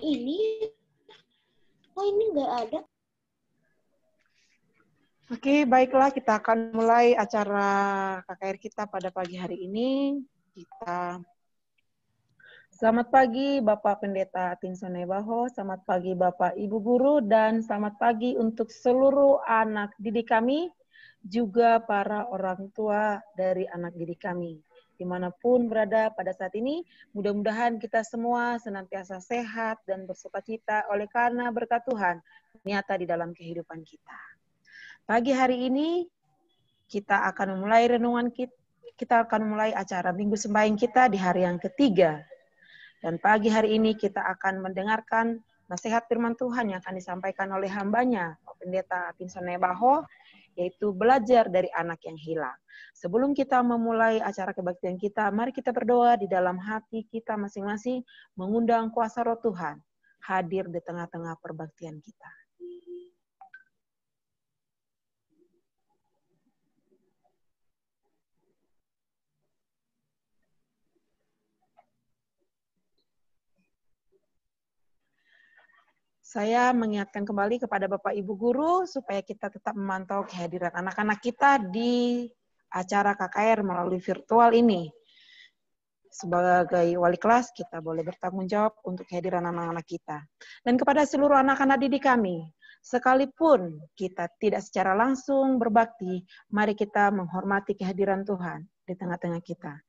ini, oh ini nggak ada. Oke, baiklah kita akan mulai acara KKR kita pada pagi hari ini. Selamat pagi Bapak Pendeta Tinsone Baho, selamat pagi Bapak Ibu Guru, dan selamat pagi untuk seluruh anak didik kami, juga para orang tua dari anak didik kami. Dimanapun berada pada saat ini, mudah-mudahan kita semua senantiasa sehat dan bersukacita oleh karena berkat Tuhan nyata di dalam kehidupan kita. Pagi hari ini kita akan memulai renungan kita akan memulai acara Minggu Sembahyang kita di hari yang ketiga. Dan pagi hari ini kita akan mendengarkan nasihat firman Tuhan yang akan disampaikan oleh hambanya, Pak Pendeta Tinsone Baho, yaitu belajar dari anak yang hilang. Sebelum kita memulai acara kebaktian kita, mari kita berdoa di dalam hati kita masing-masing, mengundang kuasa roh Tuhan hadir di tengah-tengah perbaktian kita. Saya mengingatkan kembali kepada Bapak Ibu Guru supaya kita tetap memantau kehadiran anak-anak kita di acara KKR melalui virtual ini. Sebagai wali kelas, kita boleh bertanggung jawab untuk kehadiran anak-anak kita. Dan kepada seluruh anak-anak didik kami, sekalipun kita tidak secara langsung berbakti, mari kita menghormati kehadiran Tuhan di tengah-tengah kita.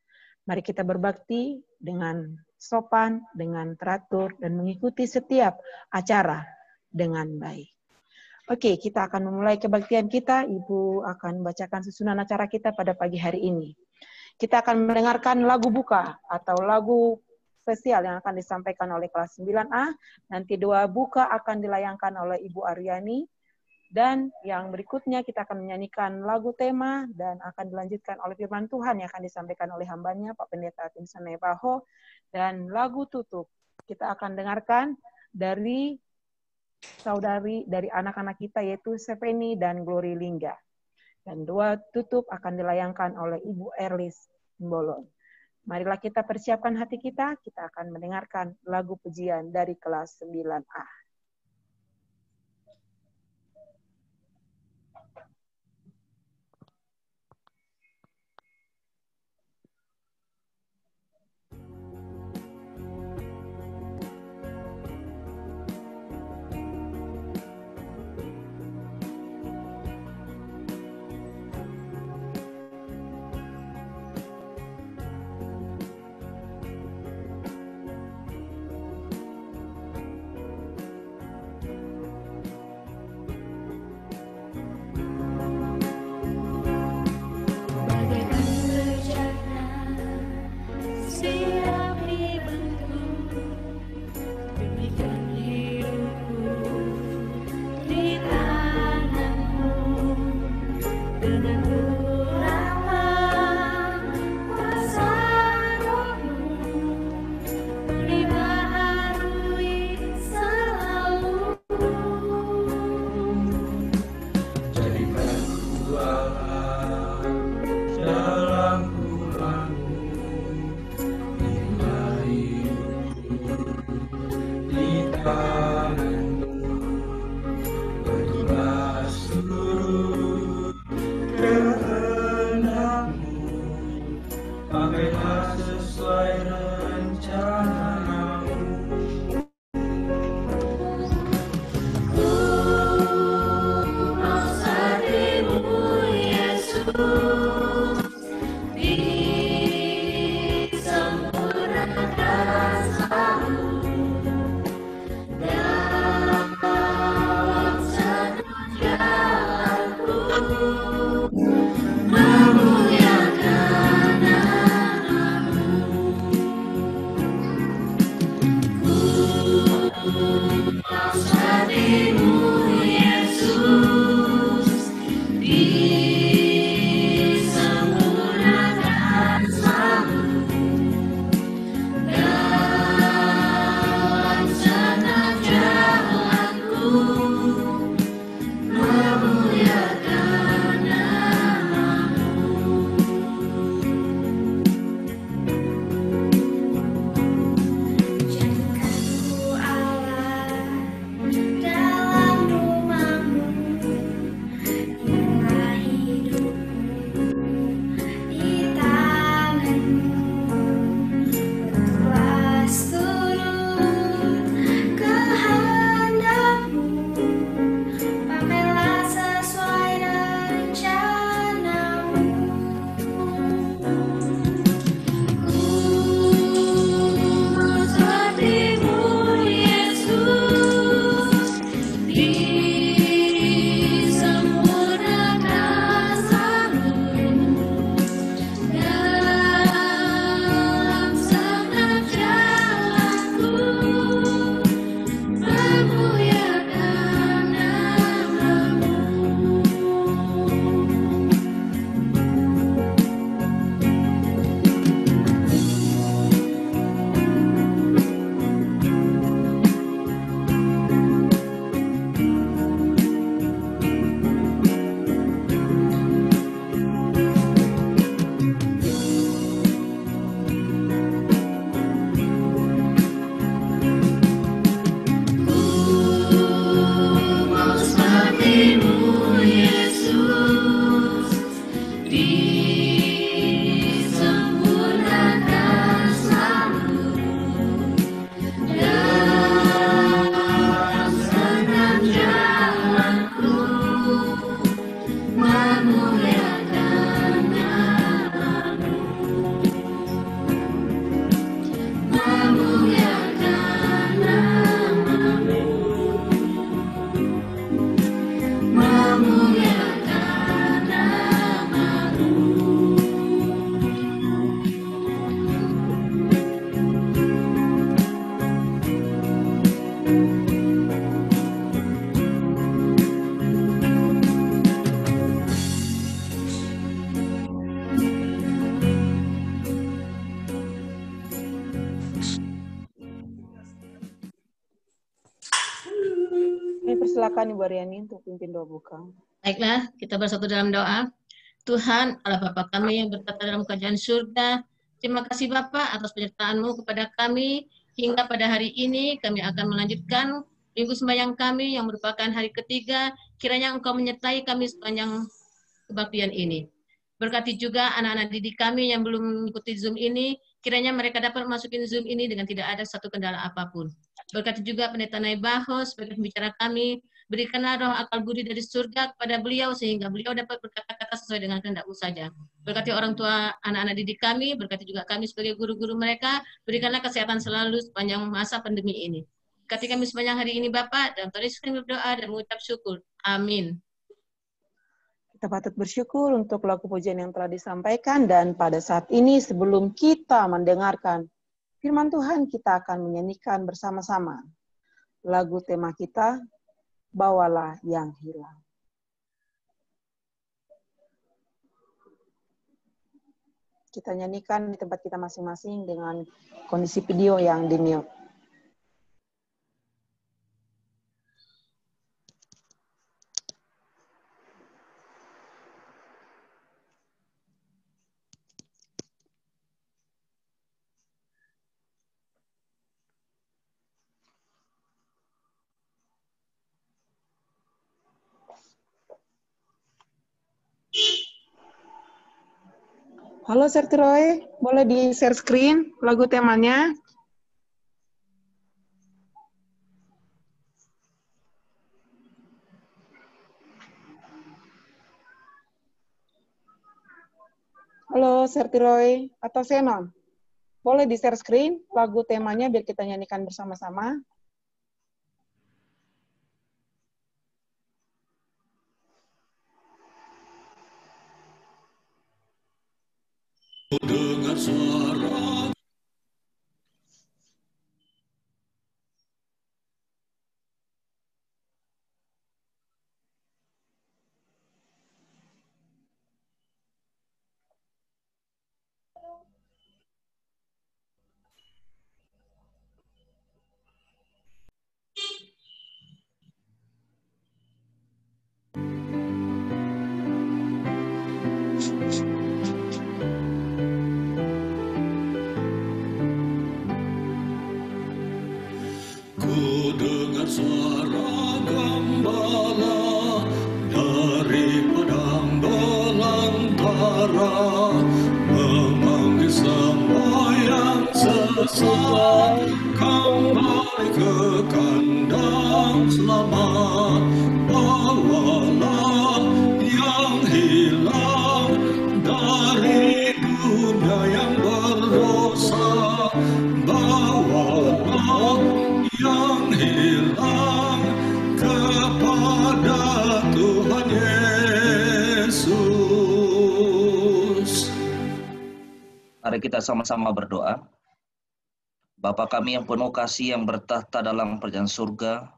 Mari kita berbakti dengan sopan, dengan teratur, dan mengikuti setiap acara dengan baik. Oke, kita akan memulai kebaktian kita. Ibu akan bacakan susunan acara kita pada pagi hari ini. Kita akan mendengarkan lagu buka atau lagu spesial yang akan disampaikan oleh kelas 9A. Nanti doa buka akan dilayangkan oleh Ibu Aryani. Dan yang berikutnya kita akan menyanyikan lagu tema dan akan dilanjutkan oleh firman Tuhan yang akan disampaikan oleh hambanya Pak Pendeta Tinsone Baho. Dan lagu tutup kita akan dengarkan dari saudari dari anak-anak kita yaitu Seveni dan Glory Lingga. Dan doa tutup akan dilayangkan oleh Ibu Erlis Mbolon. Marilah kita persiapkan hati kita akan mendengarkan lagu pujian dari kelas 9A. Persilakan Ibu Aryani untuk pimpin doa buka. Baiklah, kita bersatu dalam doa. Tuhan, Allah Bapa kami yang bertata dalam kerajaan surga, terima kasih Bapa atas penyertaan-Mu kepada kami, hingga pada hari ini kami akan melanjutkan minggu sembahyang kami yang merupakan hari ketiga, kiranya Engkau menyertai kami sepanjang kebaktian ini. Berkati juga anak-anak didik kami yang belum mengikuti Zoom ini, kiranya mereka dapat masukin Zoom ini dengan tidak ada satu kendala apapun. Berkati juga Pendeta Naibaho sebagai pembicara kami, berikanlah roh akal budi dari surga kepada beliau sehingga beliau dapat berkata-kata sesuai dengan kehendak-Mu saja. Berkati orang tua anak-anak didik kami, berkati juga kami sebagai guru-guru mereka, berikanlah kesehatan selalu sepanjang masa pandemi ini. Berkati kami sepanjang hari ini Bapak, dan terus kami berdoa dan mengucap syukur. Amin. Kita patut bersyukur untuk lagu pujian yang telah disampaikan, dan pada saat ini sebelum kita mendengarkan firman Tuhan, kita akan menyanyikan bersama-sama lagu tema kita, Bawalah yang Hilang. Kita nyanyikan di tempat kita masing-masing dengan kondisi video yang di-mute. Halo Sertiroy, boleh di-share screen lagu temanya? Halo Sertiroy atau Senon, boleh di-share screen lagu temanya biar kita nyanyikan bersama-sama? Dengar suara gembala dari padang belantara, memanggil semua yang sesat kembali ke kandang selamat. Bawalah yang hilang dari dunia yang berdosa, bawalah yang hilang kepada Tuhan Yesus. Mari kita sama-sama berdoa. Bapa kami yang penuh kasih yang bertahta dalam kerajaan surga,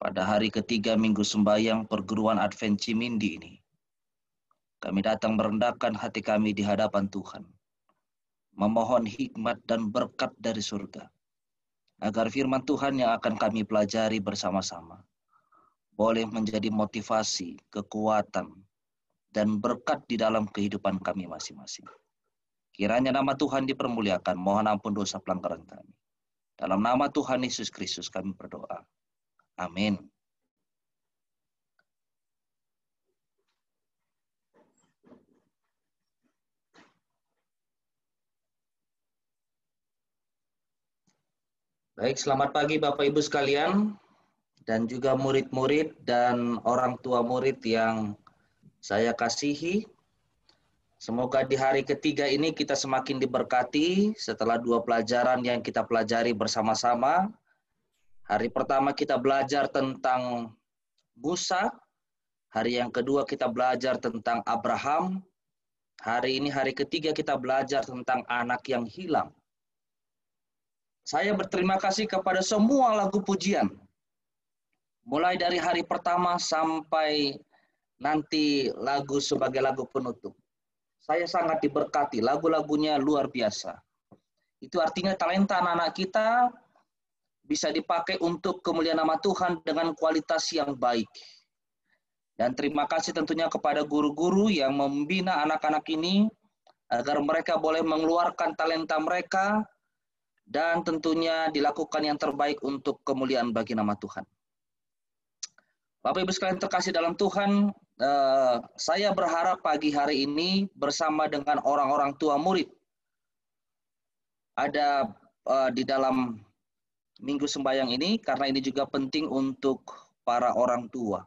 pada hari ketiga minggu sembahyang perguruan Advent Cimindi ini, kami datang merendahkan hati kami di hadapan Tuhan, memohon hikmat dan berkat dari surga, agar firman Tuhan yang akan kami pelajari bersama-sama boleh menjadi motivasi, kekuatan, dan berkat di dalam kehidupan kami masing-masing. Kiranya nama Tuhan dipermuliakan, mohon ampun dosa pelanggaran kami. Dalam nama Tuhan Yesus Kristus kami berdoa. Amin. Baik, selamat pagi Bapak Ibu sekalian, dan juga murid-murid dan orang tua murid yang saya kasihi. Semoga di hari ketiga ini kita semakin diberkati setelah 2 pelajaran yang kita pelajari bersama-sama. Hari pertama kita belajar tentang Musa, hari yang kedua kita belajar tentang Abraham, hari ini hari ketiga kita belajar tentang anak yang hilang. Saya berterima kasih kepada semua lagu pujian. Mulai dari hari pertama sampai nanti lagu sebagai lagu penutup. Saya sangat diberkati, lagu-lagunya luar biasa. Itu artinya talenta anak-anak kita bisa dipakai untuk kemuliaan nama Tuhan dengan kualitas yang baik. Dan terima kasih tentunya kepada guru-guru yang membina anak-anak ini agar mereka boleh mengeluarkan talenta mereka dan tentunya dilakukan yang terbaik untuk kemuliaan bagi nama Tuhan. Bapak Ibu sekalian terkasih dalam Tuhan, saya berharap pagi hari ini bersama dengan orang-orang tua murid ada di dalam minggu sembahyang ini, karena ini juga penting untuk para orang tua.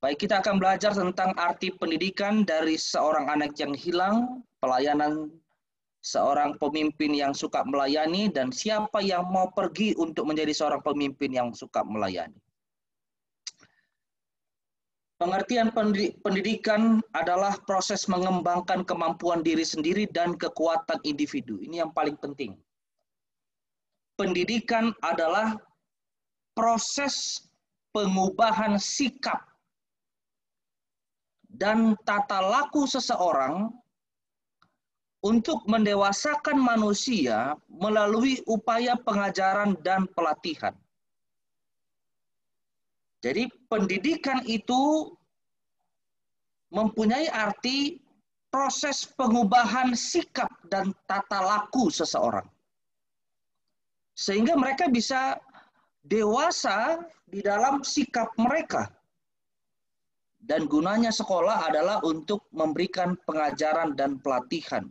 Baik, kita akan belajar tentang arti pendidikan dari seorang anak yang hilang, pelayanan seorang pemimpin yang suka melayani, dan siapa yang mau pergi untuk menjadi seorang pemimpin yang suka melayani. Pengertian pendidikan adalah proses mengembangkan kemampuan diri sendiri dan kekuatan individu. Ini yang paling penting. Pendidikan adalah proses pengubahan sikap dan tata laku seseorang untuk mendewasakan manusia melalui upaya pengajaran dan pelatihan. Jadi pendidikan itu mempunyai arti proses pengubahan sikap dan tata laku seseorang. Sehingga mereka bisa dewasa di dalam sikap mereka. Dan gunanya sekolah adalah untuk memberikan pengajaran dan pelatihan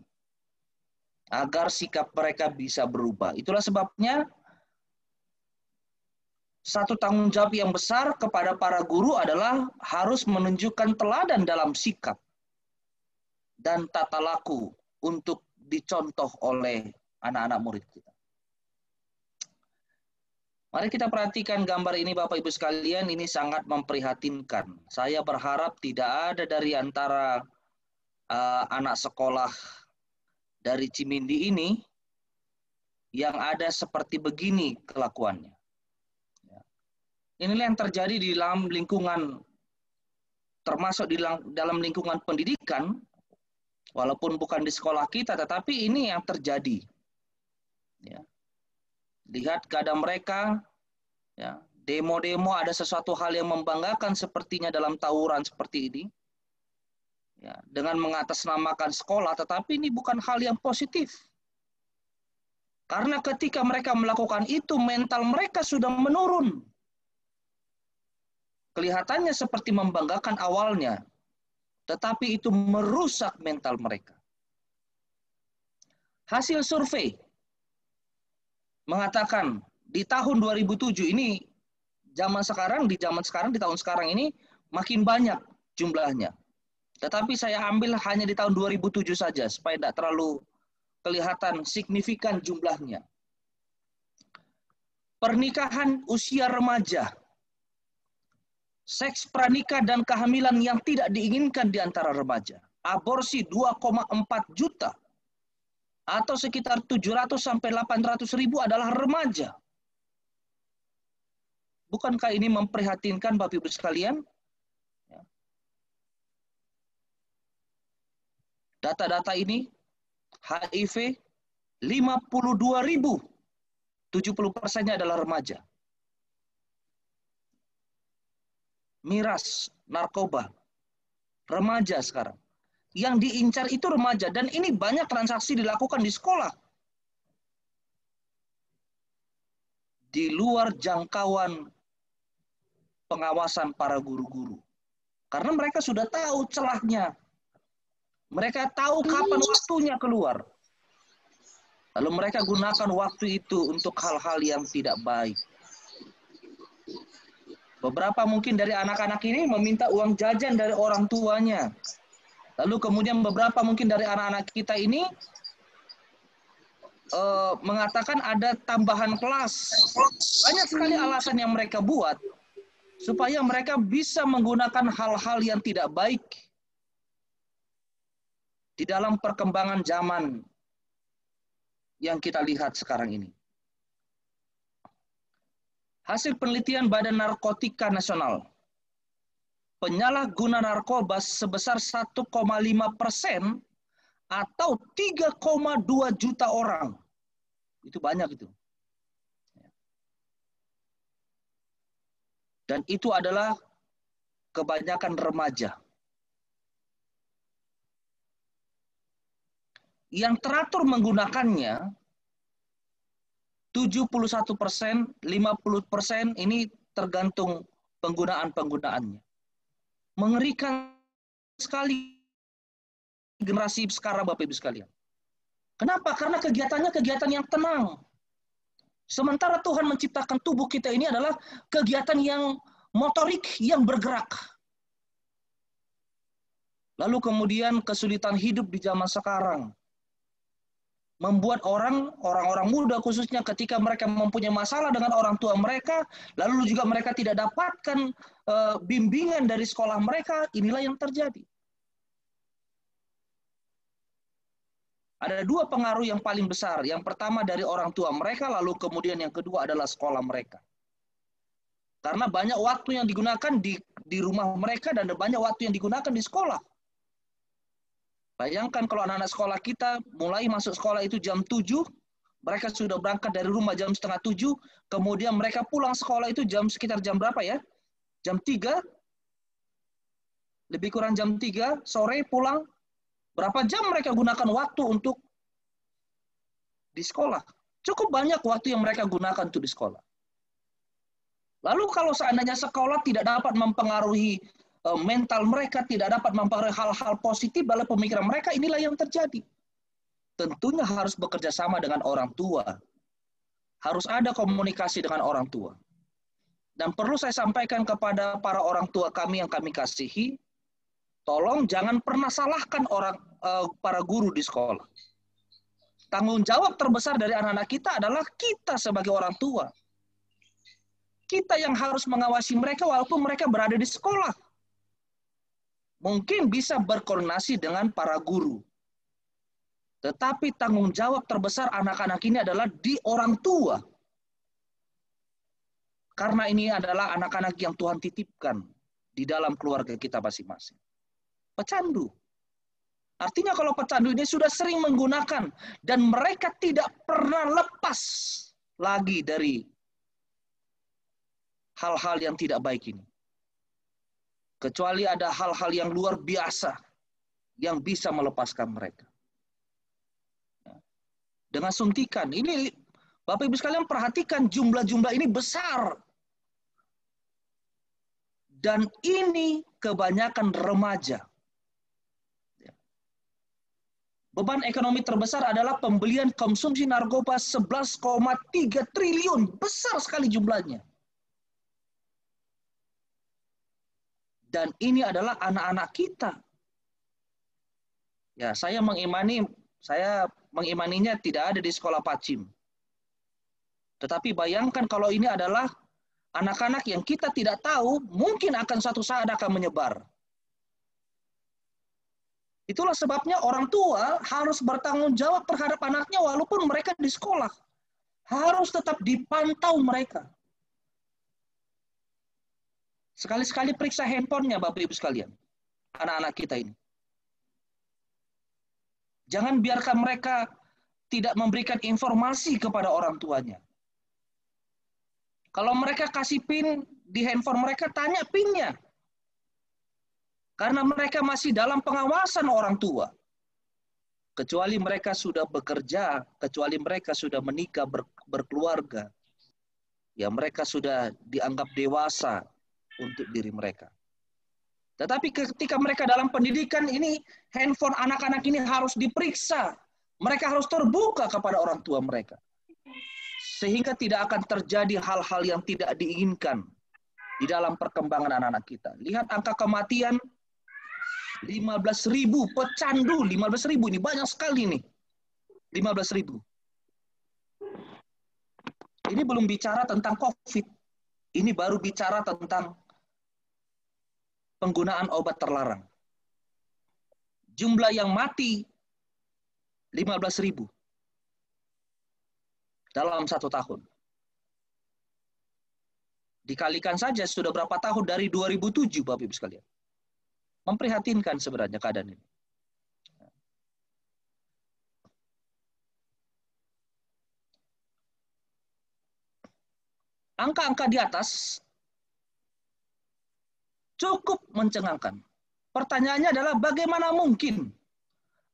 agar sikap mereka bisa berubah. Itulah sebabnya satu tanggung jawab yang besar kepada para guru adalah harus menunjukkan teladan dalam sikap dan tata laku untuk dicontoh oleh anak-anak murid kita. Mari kita perhatikan gambar ini Bapak Ibu sekalian, ini sangat memprihatinkan. Saya berharap tidak ada dari antara anak sekolah dari Cimindi ini yang ada seperti begini kelakuannya. Inilah yang terjadi di dalam lingkungan, termasuk di dalam lingkungan pendidikan, walaupun bukan di sekolah kita, tetapi ini yang terjadi. Ya. Lihat keadaan mereka, ya, demo-demo ada sesuatu hal yang membanggakan sepertinya dalam tawuran seperti ini, ya, dengan mengatasnamakan sekolah, tetapi ini bukan hal yang positif. Karena ketika mereka melakukan itu, mental mereka sudah menurun. Kelihatannya seperti membanggakan awalnya, tetapi itu merusak mental mereka. Hasil survei mengatakan di tahun 2007 ini, di tahun sekarang ini makin banyak jumlahnya. Tetapi saya ambil hanya di tahun 2007 saja supaya tidak terlalu kelihatan signifikan jumlahnya. Pernikahan usia remaja, seks pranikah dan kehamilan yang tidak diinginkan di antara remaja, aborsi 2,4 juta. Atau sekitar 700 sampai 800 ribu adalah remaja. Bukankah ini memprihatinkan Bapak Ibu sekalian? Data-data ini, HIV 52 ribu, 70%-nya adalah remaja. Miras, narkoba, remaja sekarang. Yang diincar itu remaja, dan ini banyak transaksi dilakukan di sekolah. Di luar jangkauan pengawasan para guru-guru. Karena mereka sudah tahu celahnya. Mereka tahu kapan waktunya keluar. Lalu mereka gunakan waktu itu untuk hal-hal yang tidak baik. Beberapa mungkin dari anak-anak ini meminta uang jajan dari orang tuanya. Lalu kemudian beberapa mungkin dari anak-anak kita ini mengatakan ada tambahan kelas. Banyak sekali alasan yang mereka buat supaya mereka bisa menggunakan hal-hal yang tidak baik di dalam perkembangan zaman yang kita lihat sekarang ini. Hasil penelitian Badan Narkotika Nasional, penyalahguna narkoba sebesar 1,5% atau 3,2 juta orang. Itu banyak itu. Dan itu adalah kebanyakan remaja. Yang teratur menggunakannya 71%, 50% ini tergantung penggunaannya. Mengerikan sekali generasi sekarang, Bapak Ibu sekalian. Kenapa? Karena kegiatannya kegiatan yang tenang. Sementara Tuhan menciptakan tubuh kita ini adalah kegiatan yang motorik, yang bergerak. Lalu kemudian kesulitan hidup di zaman sekarang membuat orang-orang muda khususnya ketika mereka mempunyai masalah dengan orang tua mereka, lalu juga mereka tidak dapatkan bimbingan dari sekolah mereka, inilah yang terjadi. Ada dua pengaruh yang paling besar. Yang pertama dari orang tua mereka, lalu kemudian yang kedua adalah sekolah mereka. Karena banyak waktu yang digunakan di rumah mereka dan banyak waktu yang digunakan di sekolah. Bayangkan kalau anak-anak sekolah kita mulai masuk sekolah itu jam 7, mereka sudah berangkat dari rumah jam 6:30, kemudian mereka pulang sekolah itu sekitar jam berapa ya? Jam 3, lebih kurang jam 3 sore pulang. Berapa jam mereka gunakan waktu untuk di sekolah? Cukup banyak waktu yang mereka gunakan untuk di sekolah. Lalu kalau seandainya sekolah tidak dapat mempengaruhi mental mereka, tidak dapat mempengaruhi hal-hal positif dalam pemikiran mereka, inilah yang terjadi. Tentunya harus bekerja sama dengan orang tua. Harus ada komunikasi dengan orang tua. Dan perlu saya sampaikan kepada para orang tua kami yang kami kasihi, tolong jangan pernah salahkan para guru di sekolah. Tanggung jawab terbesar dari anak-anak kita adalah kita sebagai orang tua. Kita yang harus mengawasi mereka walaupun mereka berada di sekolah. Mungkin bisa berkoordinasi dengan para guru. Tetapi tanggung jawab terbesar anak-anak ini adalah di orang tua. Karena ini adalah anak-anak yang Tuhan titipkan di dalam keluarga kita masing-masing. Pecandu. Artinya kalau pecandu ini sudah sering menggunakan dan mereka tidak pernah lepas lagi dari hal-hal yang tidak baik ini. Kecuali ada hal-hal yang luar biasa yang bisa melepaskan mereka. Dengan suntikan, ini Bapak Ibu sekalian perhatikan jumlah-jumlah ini besar. Dan ini kebanyakan remaja. Beban ekonomi terbesar adalah pembelian konsumsi narkoba 11,3 triliun. Besar sekali jumlahnya. Dan ini adalah anak-anak kita. Ya, saya mengimaninya tidak ada di sekolah Pacim. Tetapi bayangkan kalau ini adalah anak-anak yang kita tidak tahu, mungkin akan suatu saat akan menyebar. Itulah sebabnya orang tua harus bertanggung jawab terhadap anaknya walaupun mereka di sekolah. Harus tetap dipantau mereka. Sekali-sekali periksa handphonenya Bapak Ibu sekalian. Anak-anak kita ini. Jangan biarkan mereka tidak memberikan informasi kepada orang tuanya. Kalau mereka kasih PIN di handphone mereka, tanya PIN-nya. Karena mereka masih dalam pengawasan orang tua. Kecuali mereka sudah bekerja, kecuali mereka sudah menikah, berkeluarga. Ya mereka sudah dianggap dewasa untuk diri mereka. Tetapi ketika mereka dalam pendidikan ini, handphone anak-anak ini harus diperiksa. Mereka harus terbuka kepada orang tua mereka. Sehingga tidak akan terjadi hal-hal yang tidak diinginkan di dalam perkembangan anak-anak kita. Lihat angka kematian 15.000 pecandu, 15.000 ini banyak sekali nih. 15.000. Ini belum bicara tentang COVID. Ini baru bicara tentang penggunaan obat terlarang. Jumlah yang mati 15.000. dalam 1 tahun. Dikalikan saja sudah berapa tahun dari 2007, Bapak Ibu sekalian. Memprihatinkan sebenarnya keadaan ini. Angka-angka di atas cukup mencengangkan. Pertanyaannya adalah bagaimana mungkin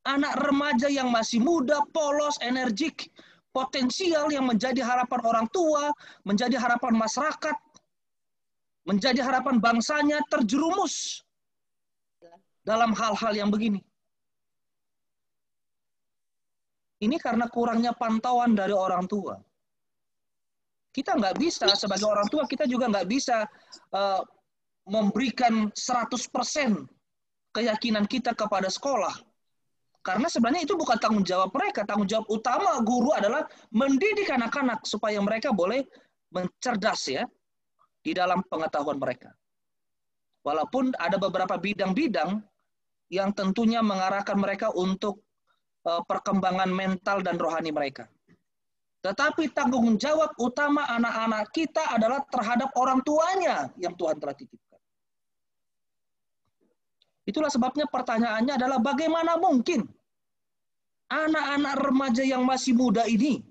anak remaja yang masih muda, polos, energik, potensial yang menjadi harapan orang tua, menjadi harapan masyarakat, menjadi harapan bangsanya terjerumus dalam hal-hal yang begini. Ini karena kurangnya pantauan dari orang tua. Kita nggak bisa, sebagai orang tua, kita juga nggak bisa memberikan 100% keyakinan kita kepada sekolah. Karena sebenarnya itu bukan tanggung jawab mereka. Tanggung jawab utama guru adalah mendidik anak-anak supaya mereka boleh mencerdas ya di dalam pengetahuan mereka. Walaupun ada beberapa bidang-bidang yang tentunya mengarahkan mereka untuk perkembangan mental dan rohani mereka. Tetapi tanggung jawab utama anak-anak kita adalah terhadap orang tuanya yang Tuhan telah titipkan. Itulah sebabnya pertanyaannya adalah bagaimana mungkin anak-anak remaja yang masih muda ini,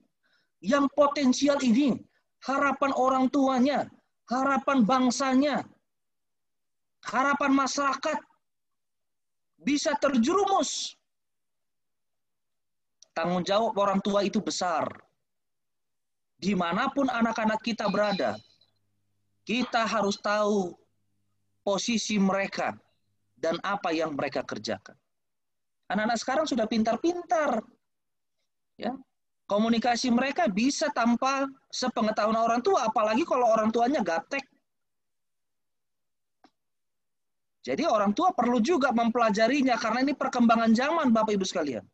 yang potensial ini, harapan orang tuanya, harapan bangsanya, harapan masyarakat, bisa terjerumus. Tanggung jawab orang tua itu besar. Dimanapun anak-anak kita berada, kita harus tahu posisi mereka dan apa yang mereka kerjakan. Anak-anak sekarang sudah pintar-pintar. Ya. Komunikasi mereka bisa tanpa sepengetahuan orang tua, apalagi kalau orang tuanya gaptek. Jadi orang tua perlu juga mempelajarinya, karena ini perkembangan zaman, Bapak Ibu sekalian.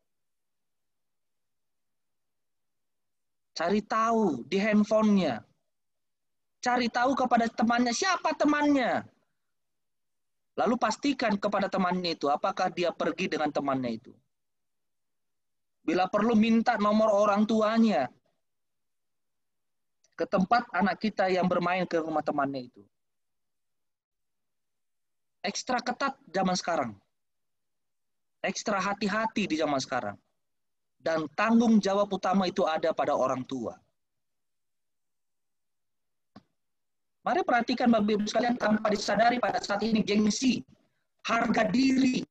Cari tahu di handphonenya. Cari tahu kepada temannya, siapa temannya. Lalu pastikan kepada temannya itu, apakah dia pergi dengan temannya itu. Bila perlu minta nomor orang tuanya ke tempat anak kita yang bermain ke rumah temannya itu. Ekstra ketat zaman sekarang. Ekstra hati-hati di zaman sekarang. Dan tanggung jawab utama itu ada pada orang tua. Mari perhatikan Bapak Ibu sekalian, tanpa disadari pada saat ini gengsi, harga diri,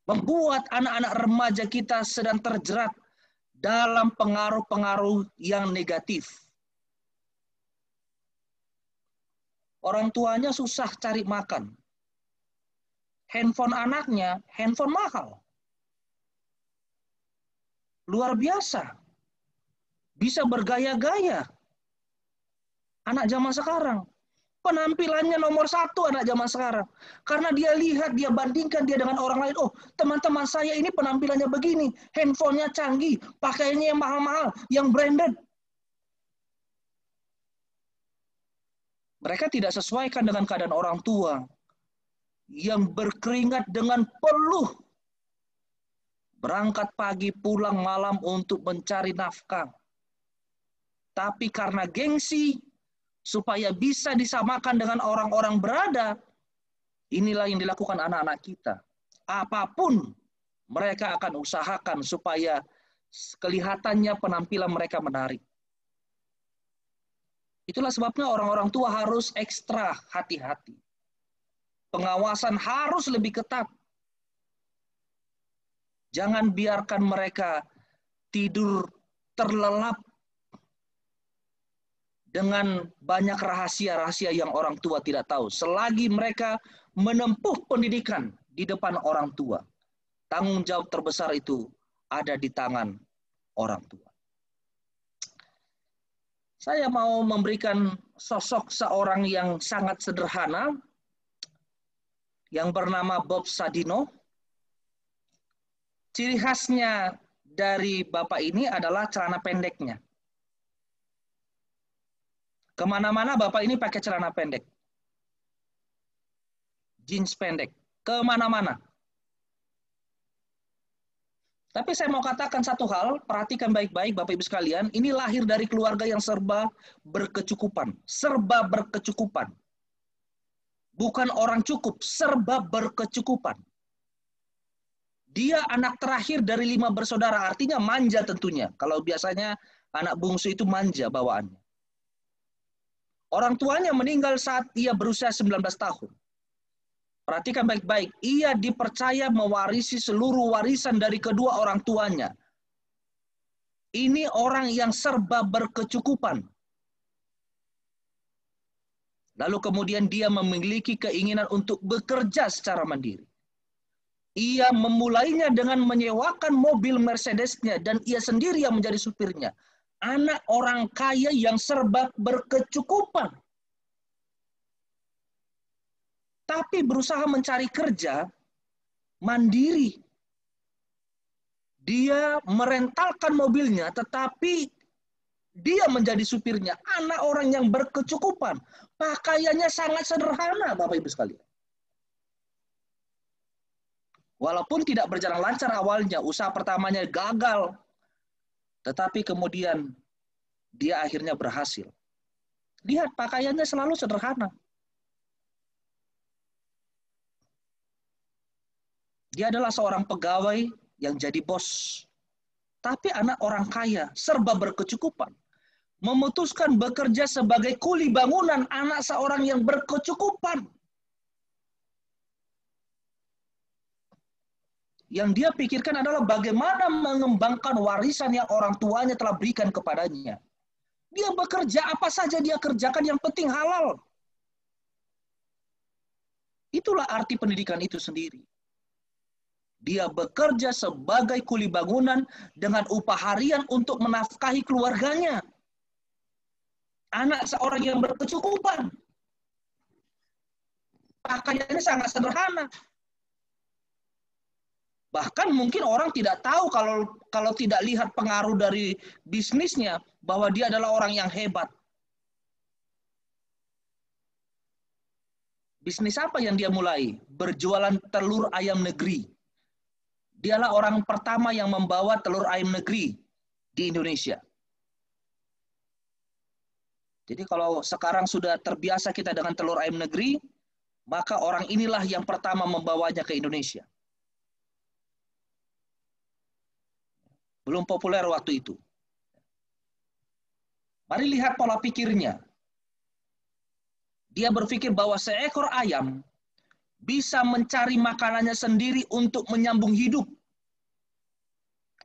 membuat anak-anak remaja kita sedang terjerat dalam pengaruh-pengaruh yang negatif. Orang tuanya susah cari makan. Handphone anaknya, handphone mahal. Luar biasa. Bisa bergaya-gaya. Anak zaman sekarang. Penampilannya nomor 1 anak zaman sekarang. Karena dia lihat, dia bandingkan dia dengan orang lain. Oh, teman-teman saya ini penampilannya begini. Handphonenya canggih. Pakaiannya yang mahal-mahal. Yang branded. Mereka tidak sesuaikan dengan keadaan orang tua. Yang berkeringat dengan peluh. Berangkat pagi, pulang malam untuk mencari nafkah. Tapi karena gengsi, supaya bisa disamakan dengan orang-orang berada, inilah yang dilakukan anak-anak kita. Apapun mereka akan usahakan supaya kelihatannya penampilan mereka menarik. Itulah sebabnya orang-orang tua harus ekstra hati-hati. Pengawasan harus lebih ketat. Jangan biarkan mereka tidur terlelap dengan banyak rahasia-rahasia yang orang tua tidak tahu. Selagi mereka menempuh pendidikan di depan orang tua, tanggung jawab terbesar itu ada di tangan orang tua. Saya mau memberikan sosok seorang yang sangat sederhana, yang bernama Bob Sadino. Ciri khasnya dari Bapak ini adalah celana pendeknya. Kemana-mana Bapak ini pakai celana pendek. Jeans pendek. Kemana-mana. Tapi saya mau katakan satu hal, perhatikan baik-baik Bapak Ibu sekalian, ini lahir dari keluarga yang serba berkecukupan. Serba berkecukupan. Bukan orang cukup, serba berkecukupan. Dia anak terakhir dari 5 bersaudara, artinya manja tentunya. Kalau biasanya anak bungsu itu manja bawaannya. Orang tuanya meninggal saat ia berusia 19 tahun. Perhatikan baik-baik, ia dipercaya mewarisi seluruh warisan dari kedua orang tuanya. Ini orang yang serba berkecukupan. Lalu kemudian dia memiliki keinginan untuk bekerja secara mandiri. Ia memulainya dengan menyewakan mobil Mercedes-nya dan ia sendiri yang menjadi supirnya. Anak orang kaya yang serba berkecukupan. Tapi berusaha mencari kerja mandiri. Dia merentalkan mobilnya, tetapi dia menjadi supirnya. Anak orang yang berkecukupan. Pakaiannya sangat sederhana, Bapak Ibu sekalian. Walaupun tidak berjalan lancar awalnya, usaha pertamanya gagal. Tetapi kemudian dia akhirnya berhasil. Lihat, pakaiannya selalu sederhana. Dia adalah seorang pegawai yang jadi bos. Tapi anak orang kaya, serba berkecukupan. Memutuskan bekerja sebagai kuli bangunan, anak seorang yang berkecukupan. Yang dia pikirkan adalah bagaimana mengembangkan warisan yang orang tuanya telah berikan kepadanya. Dia bekerja, apa saja dia kerjakan, yang penting halal. Itulah arti pendidikan itu sendiri. Dia bekerja sebagai kuli bangunan dengan upah harian untuk menafkahi keluarganya. Anak seorang yang berkecukupan. Pakaiannya sangat sederhana. Bahkan mungkin orang tidak tahu kalau tidak lihat pengaruh dari bisnisnya bahwa dia adalah orang yang hebat. Bisnis apa yang dia mulai? Berjualan telur ayam negeri. Dialah orang pertama yang membawa telur ayam negeri di Indonesia. Jadi kalau sekarang sudah terbiasa kita dengan telur ayam negeri, maka orang inilah yang pertama membawanya ke Indonesia. Belum populer waktu itu. Mari lihat pola pikirnya. Dia berpikir bahwa seekor ayam bisa mencari makanannya sendiri untuk menyambung hidup.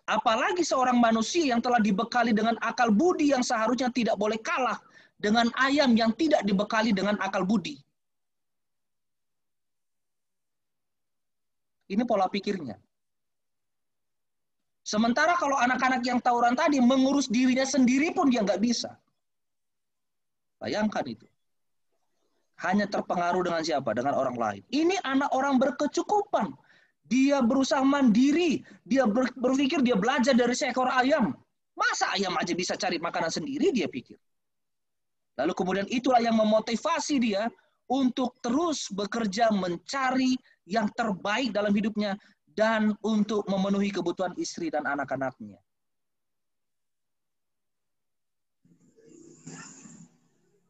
Apalagi seorang manusia yang telah dibekali dengan akal budi yang seharusnya tidak boleh kalah dengan ayam yang tidak dibekali dengan akal budi. Ini pola pikirnya. Sementara kalau anak-anak yang tawuran tadi mengurus dirinya sendiri pun dia nggak bisa. Bayangkan itu. Hanya terpengaruh dengan siapa? Dengan orang lain. Ini anak orang berkecukupan. Dia berusaha mandiri. Dia berpikir dia belajar dari seekor ayam. Masa ayam aja bisa cari makanan sendiri, dia pikir. Lalu kemudian itulah yang memotivasi dia untuk terus bekerja mencari yang terbaik dalam hidupnya dan untuk memenuhi kebutuhan istri dan anak-anaknya.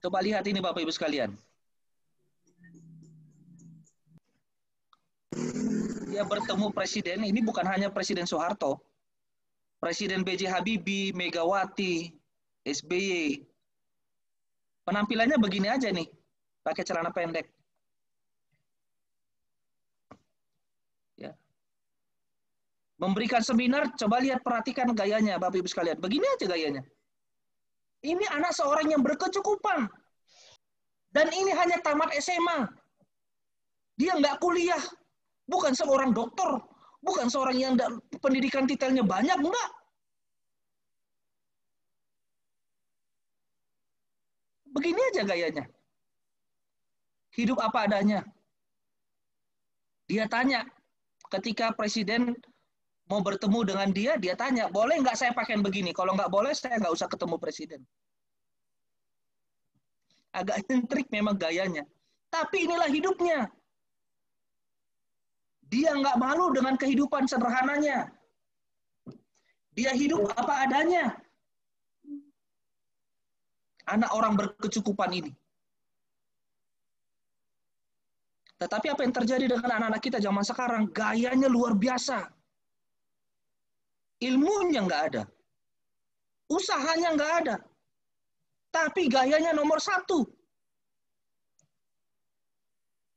Coba lihat ini Bapak Ibu sekalian. Dia bertemu presiden, ini bukan hanya Presiden Soeharto. Presiden B.J. Habibie, Megawati, SBY. Penampilannya begini aja nih, pakai celana pendek. Ya. Memberikan seminar, coba lihat, perhatikan gayanya Bapak Ibu sekalian. Begini aja gayanya. Ini anak seorang yang berkecukupan. Dan ini hanya tamat SMA. Dia nggak kuliah. Bukan seorang dokter. Bukan seorang yang pendidikan titelnya banyak. Enggak. Begini aja gayanya. Hidup apa adanya. Dia tanya. Ketika presiden mau bertemu dengan dia, dia tanya, boleh nggak saya pakaian begini? Kalau nggak boleh, saya nggak usah ketemu presiden. Agak nyentrik memang gayanya. Tapi inilah hidupnya. Dia nggak malu dengan kehidupan sederhananya. Dia hidup apa adanya. Anak orang berkecukupan ini. Tetapi apa yang terjadi dengan anak-anak kita zaman sekarang? Gayanya luar biasa. Ilmunya nggak ada. Usahanya nggak ada. Tapi gayanya nomor 1.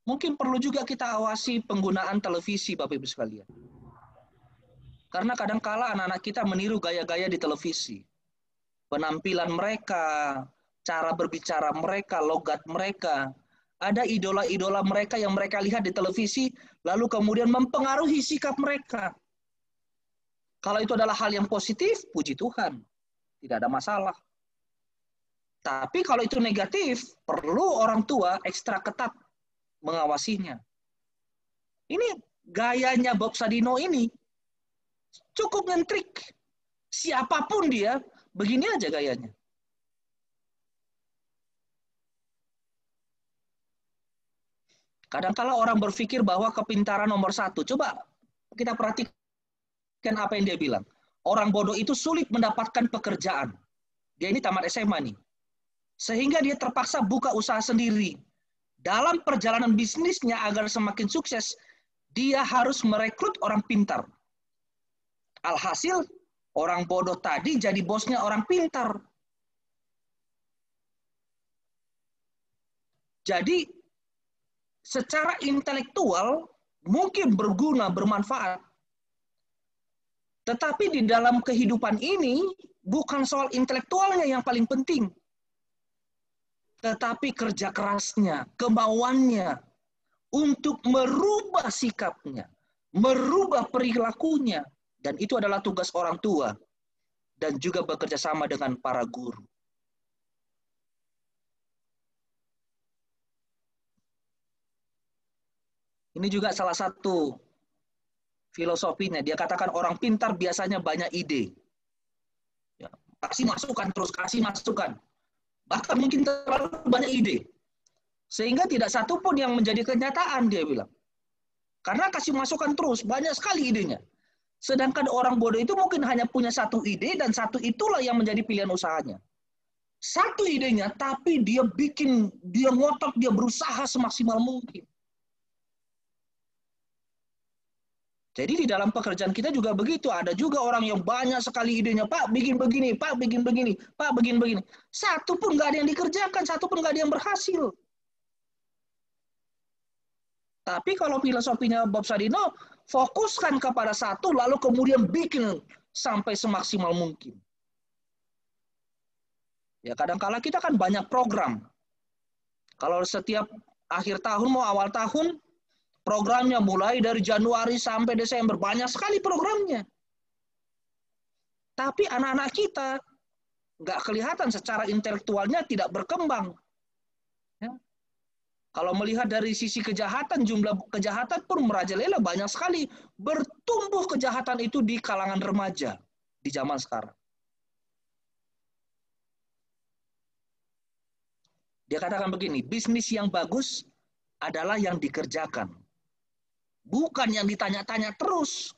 Mungkin perlu juga kita awasi penggunaan televisi, Bapak Ibu sekalian. Karena kadangkala anak-anak kita meniru gaya-gaya di televisi. Penampilan mereka, cara berbicara mereka, logat mereka. Ada idola-idola mereka yang mereka lihat di televisi, lalu kemudian mempengaruhi sikap mereka. Kalau itu adalah hal yang positif, puji Tuhan. Tidak ada masalah. Tapi kalau itu negatif, perlu orang tua ekstra ketat mengawasinya. Ini gayanya Bob Sadino ini cukup ngentrik. Siapapun dia, begini aja gayanya. Kadang-kala orang berpikir bahwa kepintaran nomor 1. Coba kita perhatikan apa yang dia bilang. Orang bodoh itu sulit mendapatkan pekerjaan. Dia ini tamat SMA nih. Sehingga dia terpaksa buka usaha sendiri. Dalam perjalanan bisnisnya agar semakin sukses, dia harus merekrut orang pintar. Alhasil, orang bodoh tadi jadi bosnya orang pintar. Jadi, secara intelektual mungkin berguna, bermanfaat. Tetapi di dalam kehidupan ini, bukan soal intelektualnya yang paling penting. Tetapi kerja kerasnya, kemauannya untuk merubah sikapnya, merubah perilakunya. Dan itu adalah tugas orang tua. Dan juga bekerja sama dengan para guru. Ini juga salah satu filosofinya. Dia katakan orang pintar biasanya banyak ide. Ya, kasih masukan, terus kasih masukan. Bahkan mungkin terlalu banyak ide. Sehingga tidak satu pun yang menjadi kenyataan, dia bilang. Karena kasih masukan terus, banyak sekali idenya. Sedangkan orang bodoh itu mungkin hanya punya satu ide, dan satu itulah yang menjadi pilihan usahanya. Satu idenya, tapi dia bikin, dia ngotot, dia berusaha semaksimal mungkin. Jadi di dalam pekerjaan kita juga begitu. Ada juga orang yang banyak sekali idenya. Pak, bikin begini. Pak, bikin begini. Pak, bikin begini. Satu pun nggak ada yang dikerjakan. Satu pun nggak ada yang berhasil. Tapi kalau filosofinya Bob Sadino, fokuskan kepada satu, lalu kemudian bikin sampai semaksimal mungkin. Ya kadang-kala kita kan banyak program. Kalau setiap akhir tahun mau awal tahun, programnya mulai dari Januari sampai Desember. Banyak sekali programnya. Tapi anak-anak kita nggak kelihatan secara intelektualnya tidak berkembang. Ya. Kalau melihat dari sisi kejahatan, jumlah kejahatan pun merajalela banyak sekali. Bertumbuh kejahatan itu di kalangan remaja di zaman sekarang. Dia katakan begini, bisnis yang bagus adalah yang dikerjakan. Bukan yang ditanya-tanya terus.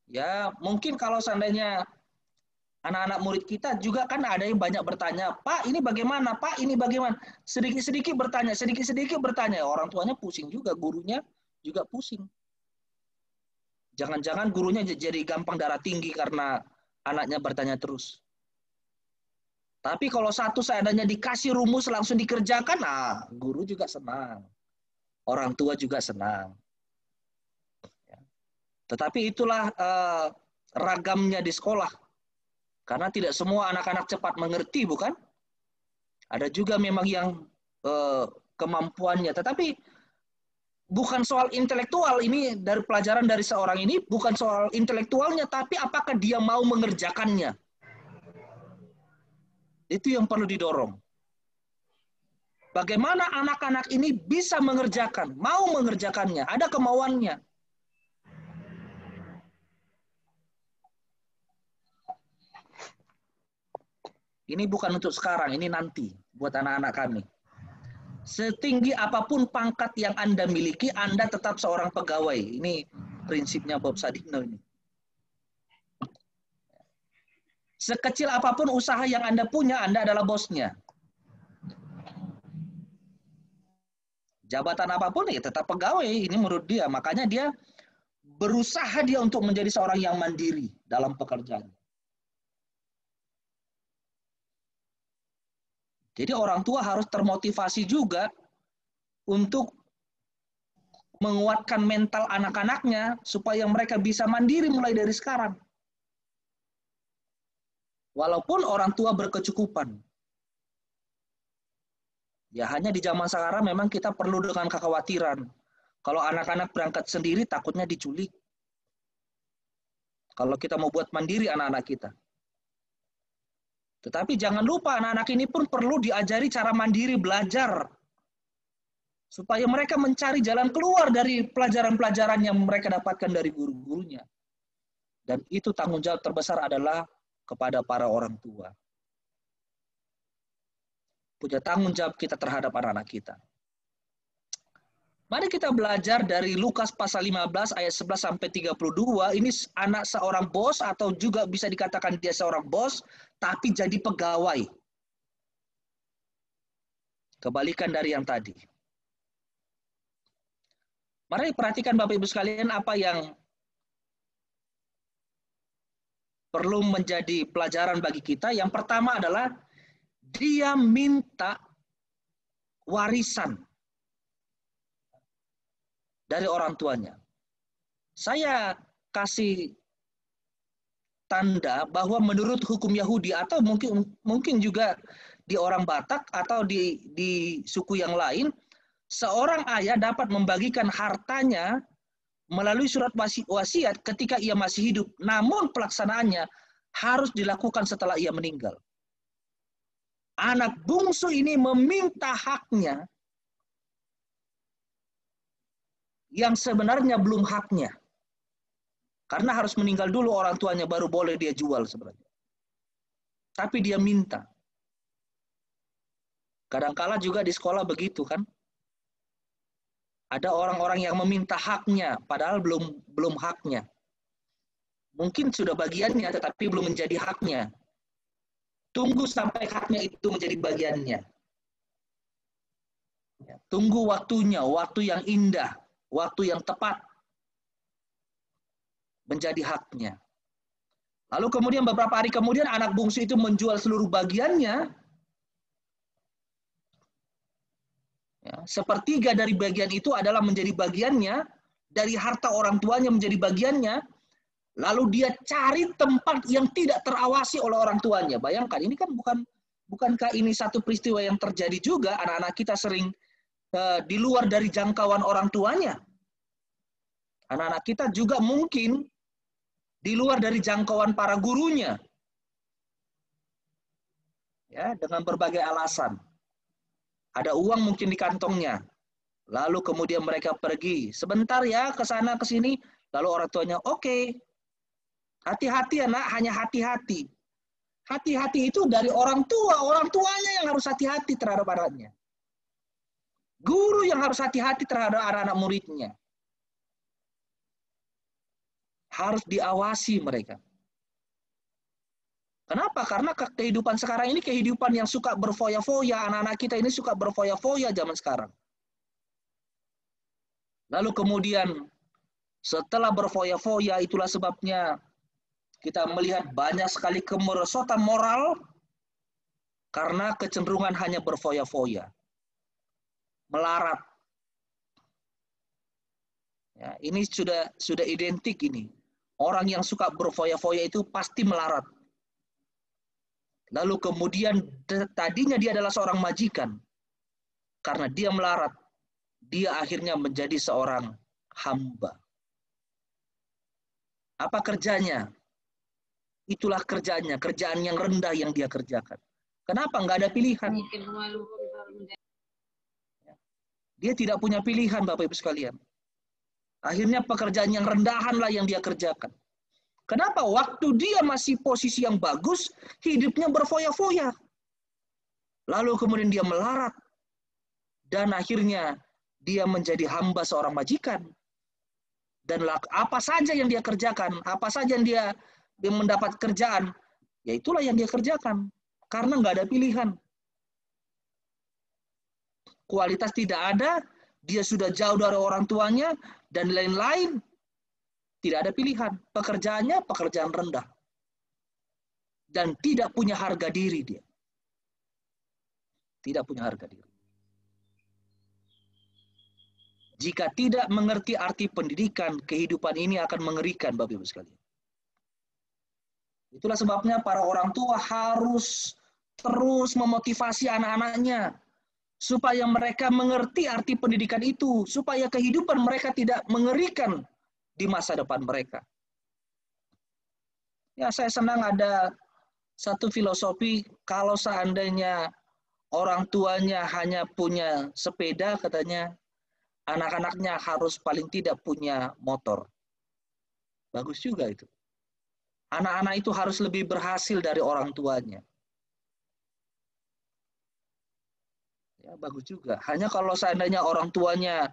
Ya, mungkin kalau seandainya anak-anak murid kita juga kan ada yang banyak bertanya, Pak ini bagaimana, Pak ini bagaimana. Sedikit-sedikit bertanya, sedikit-sedikit bertanya. Orang tuanya pusing juga, gurunya juga pusing. Jangan-jangan gurunya jadi gampang darah tinggi karena anaknya bertanya terus. Tapi kalau satu seandainya dikasih rumus langsung dikerjakan, nah guru juga senang. Orang tua juga senang. Tetapi itulah ragamnya di sekolah. Karena tidak semua anak-anak cepat mengerti, bukan? Ada juga memang yang kemampuannya. Tetapi bukan soal intelektual, ini dari pelajaran dari seorang ini, bukan soal intelektualnya, tapi apakah dia mau mengerjakannya. Itu yang perlu didorong. Bagaimana anak-anak ini bisa mengerjakan, mau mengerjakannya, ada kemauannya. Ini bukan untuk sekarang, ini nanti buat anak-anak kami. Setinggi apapun pangkat yang Anda miliki, Anda tetap seorang pegawai. Ini prinsipnya Bob Sadino ini. Sekecil apapun usaha yang Anda punya, Anda adalah bosnya. Jabatan apapun ya tetap pegawai, ini menurut dia. Makanya dia berusaha dia untuk menjadi seorang yang mandiri dalam pekerjaan. Jadi orang tua harus termotivasi juga untuk menguatkan mental anak-anaknya supaya mereka bisa mandiri mulai dari sekarang. Walaupun orang tua berkecukupan. Ya hanya di zaman sekarang memang kita perlu dengan kekhawatiran. Kalau anak-anak berangkat sendiri takutnya diculik. Kalau kita mau buat mandiri anak-anak kita. Tetapi jangan lupa anak-anak ini pun perlu diajari cara mandiri belajar. Supaya mereka mencari jalan keluar dari pelajaran-pelajaran yang mereka dapatkan dari guru-gurunya. Dan itu tanggung jawab terbesar adalah kepada para orang tua. Punya tanggung jawab kita terhadap anak-anak kita. Mari kita belajar dari Lukas pasal 15 ayat 11 sampai 32. Ini anak seorang bos atau juga bisa dikatakan dia seorang bos tapi jadi pegawai. Kebalikan dari yang tadi. Mari perhatikan Bapak Ibu sekalian apa yang perlu menjadi pelajaran bagi kita. Yang pertama adalah dia minta warisan dari orang tuanya. Saya kasih tanda bahwa menurut hukum Yahudi atau mungkin juga di orang Batak atau di suku yang lain, seorang ayah dapat membagikan hartanya melalui surat wasiat ketika ia masih hidup. Namun pelaksanaannya harus dilakukan setelah ia meninggal. Anak bungsu ini meminta haknya yang sebenarnya belum haknya. Karena harus meninggal dulu orang tuanya baru boleh dia jual sebenarnya. Tapi dia minta. Kadangkala juga di sekolah begitu kan. Ada orang-orang yang meminta haknya padahal belum haknya. Mungkin sudah bagiannya tetapi belum menjadi haknya. Tunggu sampai haknya itu menjadi bagiannya. Tunggu waktunya, waktu yang indah, waktu yang tepat menjadi haknya. Lalu kemudian beberapa hari kemudian anak bungsu itu menjual seluruh bagiannya. Ya, sepertiga dari bagian itu adalah menjadi bagiannya, dari harta orang tuanya menjadi bagiannya. Lalu dia cari tempat yang tidak terawasi oleh orang tuanya. Bayangkan, ini kan bukankah ini satu peristiwa yang terjadi juga, anak-anak kita sering di luar dari jangkauan orang tuanya. Anak-anak kita juga mungkin di luar dari jangkauan para gurunya. Ya, dengan berbagai alasan. Ada uang mungkin di kantongnya. Lalu kemudian mereka pergi. Sebentar ya, ke sana ke sini. Lalu orang tuanya, oke. Hati-hati ya nak, hanya hati-hati. Hati-hati itu dari orang tuanya yang harus hati-hati terhadap anaknya. Guru yang harus hati-hati terhadap anak-anak muridnya. Harus diawasi mereka. Kenapa? Karena kehidupan sekarang ini kehidupan yang suka berfoya-foya. Anak-anak kita ini suka berfoya-foya zaman sekarang. Lalu kemudian setelah berfoya-foya, itulah sebabnya kita melihat banyak sekali kemerosotan moral karena kecenderungan hanya berfoya-foya. Melarat. Ya, ini sudah identik ini. Orang yang suka berfoya-foya itu pasti melarat. Lalu kemudian tadinya dia adalah seorang majikan. Karena dia melarat, dia akhirnya menjadi seorang hamba. Apa kerjanya? Itulah kerjanya, kerjaan yang rendah yang dia kerjakan. Kenapa? Nggak ada pilihan. Dia tidak punya pilihan, Bapak Ibu sekalian. Akhirnya pekerjaan yang rendahanlah yang dia kerjakan. Kenapa? Waktu dia masih posisi yang bagus, hidupnya berfoya-foya. Lalu kemudian dia melarat. Dan akhirnya dia menjadi hamba seorang majikan. Dan apa saja yang dia kerjakan, apa saja yang dia mendapat kerjaan, ya itulah yang dia kerjakan. Karena nggak ada pilihan. Kualitas tidak ada, dia sudah jauh dari orang tuanya, dan lain-lain. Tidak ada pilihan. Pekerjaannya pekerjaan rendah. Dan tidak punya harga diri dia. Tidak punya harga diri. Jika tidak mengerti arti pendidikan, kehidupan ini akan mengerikan, Bapak Ibu sekalian. Itulah sebabnya para orang tua harus terus memotivasi anak-anaknya supaya mereka mengerti arti pendidikan itu, supaya kehidupan mereka tidak mengerikan di masa depan mereka. Ya, saya senang ada satu filosofi, kalau seandainya orang tuanya hanya punya sepeda, katanya, anak-anaknya harus paling tidak punya motor. Bagus juga itu. Anak-anak itu harus lebih berhasil dari orang tuanya. Ya, bagus juga. Hanya kalau seandainya orang tuanya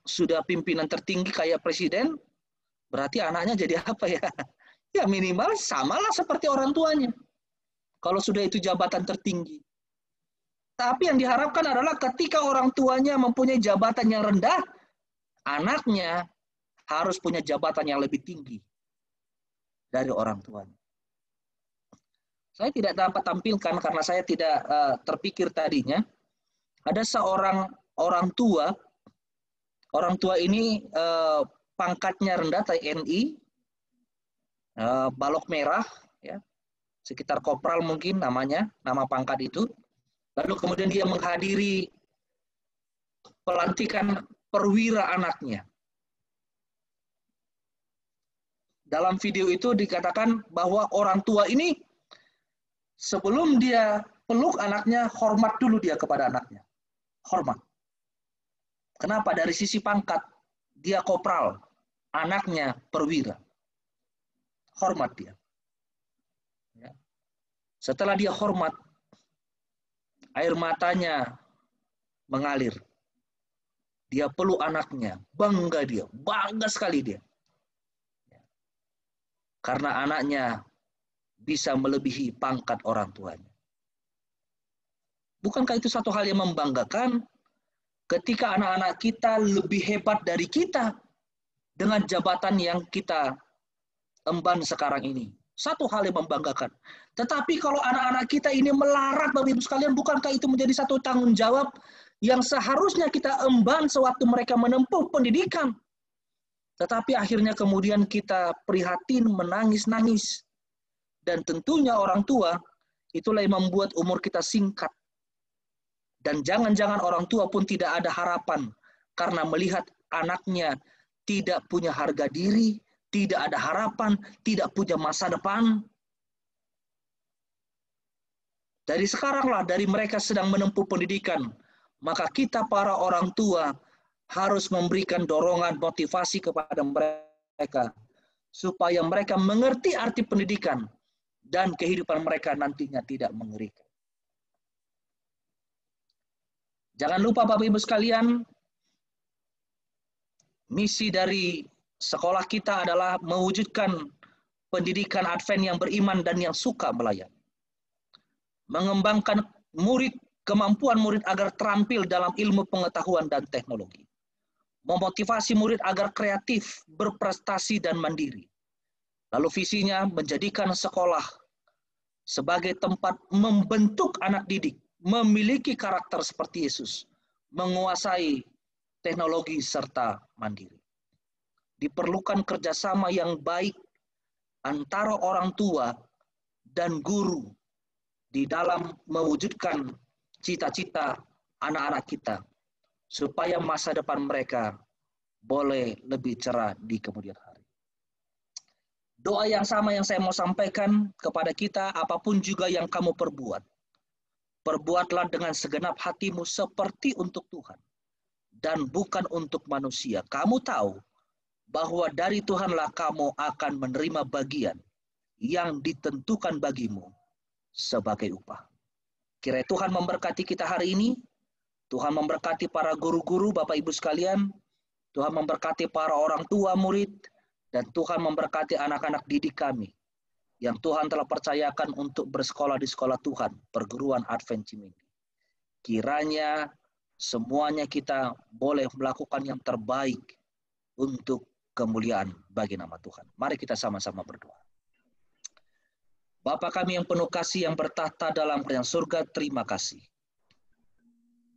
sudah pimpinan tertinggi kayak presiden, berarti anaknya jadi apa ya? Ya minimal samalah seperti orang tuanya. Kalau sudah itu jabatan tertinggi. Tapi yang diharapkan adalah ketika orang tuanya mempunyai jabatan yang rendah, anaknya harus punya jabatan yang lebih tinggi dari orang tuanya. Saya tidak dapat tampilkan karena saya tidak terpikir tadinya. Ada seorang orang tua ini pangkatnya rendah, TNI, balok merah, ya, sekitar kopral mungkin namanya, nama pangkat itu. Lalu kemudian dia menghadiri pelantikan perwira anaknya. Dalam video itu dikatakan bahwa orang tua ini sebelum dia peluk anaknya, hormat dulu dia kepada anaknya. Hormat. Kenapa? Dari sisi pangkat, dia kopral, anaknya perwira. Hormat dia. Ya. Setelah dia hormat, air matanya mengalir. Dia peluk anaknya, bangga sekali dia. Karena anaknya bisa melebihi pangkat orang tuanya. Bukankah itu satu hal yang membanggakan ketika anak-anak kita lebih hebat dari kita dengan jabatan yang kita emban sekarang ini? Satu hal yang membanggakan. Tetapi kalau anak-anak kita ini melarat, Bapak Ibu sekalian, bukankah itu menjadi satu tanggung jawab yang seharusnya kita emban sewaktu mereka menempuh pendidikan? Tetapi akhirnya kemudian kita prihatin, menangis-nangis. Dan tentunya orang tua, itulah yang membuat umur kita singkat. Dan jangan-jangan orang tua pun tidak ada harapan karena melihat anaknya tidak punya harga diri, tidak ada harapan, tidak punya masa depan. Dari sekaranglah, dari mereka sedang menempuh pendidikan, maka kita para orang tua harus memberikan dorongan motivasi kepada mereka supaya mereka mengerti arti pendidikan dan kehidupan mereka nantinya tidak mengerikan. Jangan lupa Bapak Ibu sekalian, misi dari sekolah kita adalah mewujudkan pendidikan Advent yang beriman dan yang suka melayani. Mengembangkan kemampuan murid agar terampil dalam ilmu pengetahuan dan teknologi. Memotivasi murid agar kreatif, berprestasi, dan mandiri. Lalu visinya menjadikan sekolah sebagai tempat membentuk anak didik, memiliki karakter seperti Yesus, menguasai teknologi serta mandiri. Diperlukan kerjasama yang baik antara orang tua dan guru di dalam mewujudkan cita-cita anak-anak kita, supaya masa depan mereka boleh lebih cerah di kemudian hari. Doa yang sama yang saya mau sampaikan kepada kita, apapun juga yang kamu perbuat, perbuatlah dengan segenap hatimu seperti untuk Tuhan, dan bukan untuk manusia. Kamu tahu bahwa dari Tuhanlah kamu akan menerima bagian yang ditentukan bagimu sebagai upah. Kiranya Tuhan memberkati kita hari ini. Tuhan memberkati para guru-guru, Bapak Ibu sekalian, Tuhan memberkati para orang tua murid, dan Tuhan memberkati anak-anak didik kami yang Tuhan telah percayakan untuk bersekolah di sekolah Tuhan, perguruan Advent Cimindi. Kiranya semuanya kita boleh melakukan yang terbaik untuk kemuliaan bagi nama Tuhan. Mari kita sama-sama berdoa. Bapa kami yang penuh kasih yang bertahta dalam kerajaan surga, terima kasih.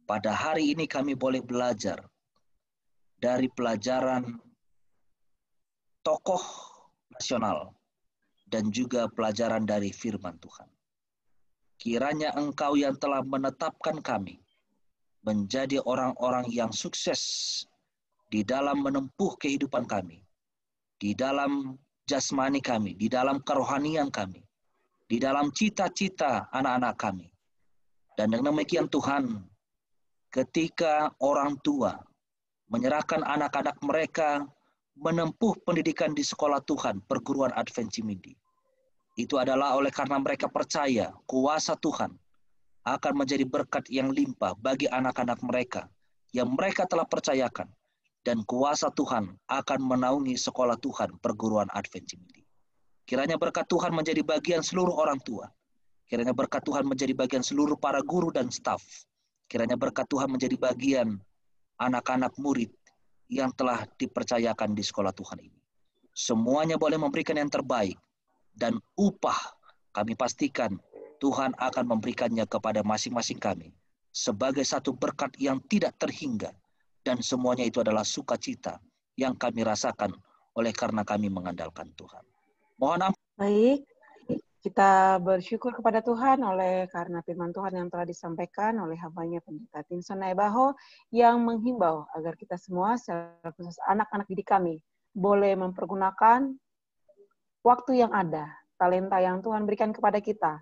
Pada hari ini kami boleh belajar dari pelajaran tokoh nasional dan juga pelajaran dari firman Tuhan. Kiranya Engkau yang telah menetapkan kami menjadi orang-orang yang sukses di dalam menempuh kehidupan kami, di dalam jasmani kami, di dalam kerohanian kami, di dalam cita-cita anak-anak kami. Dan dengan demikian Tuhan, ketika orang tua menyerahkan anak-anak mereka menempuh pendidikan di sekolah Tuhan, perguruan Advent Cimindi, itu adalah oleh karena mereka percaya kuasa Tuhan akan menjadi berkat yang limpah bagi anak-anak mereka yang mereka telah percayakan, dan kuasa Tuhan akan menaungi sekolah Tuhan, perguruan Advent Cimindi. Kiranya berkat Tuhan menjadi bagian seluruh orang tua. Kiranya berkat Tuhan menjadi bagian seluruh para guru dan staf. Kiranya berkat Tuhan menjadi bagian anak-anak murid yang telah dipercayakan di sekolah Tuhan ini. Semuanya boleh memberikan yang terbaik, dan upah kami pastikan Tuhan akan memberikannya kepada masing-masing kami sebagai satu berkat yang tidak terhingga, dan semuanya itu adalah sukacita yang kami rasakan oleh karena kami mengandalkan Tuhan. Mohon ampun. Baik, kita bersyukur kepada Tuhan oleh karena firman Tuhan yang telah disampaikan oleh hambanya Pendeta Tinson Naibaho yang menghimbau agar kita semua, secara khusus anak-anak didik kami, boleh mempergunakan waktu yang ada, talenta yang Tuhan berikan kepada kita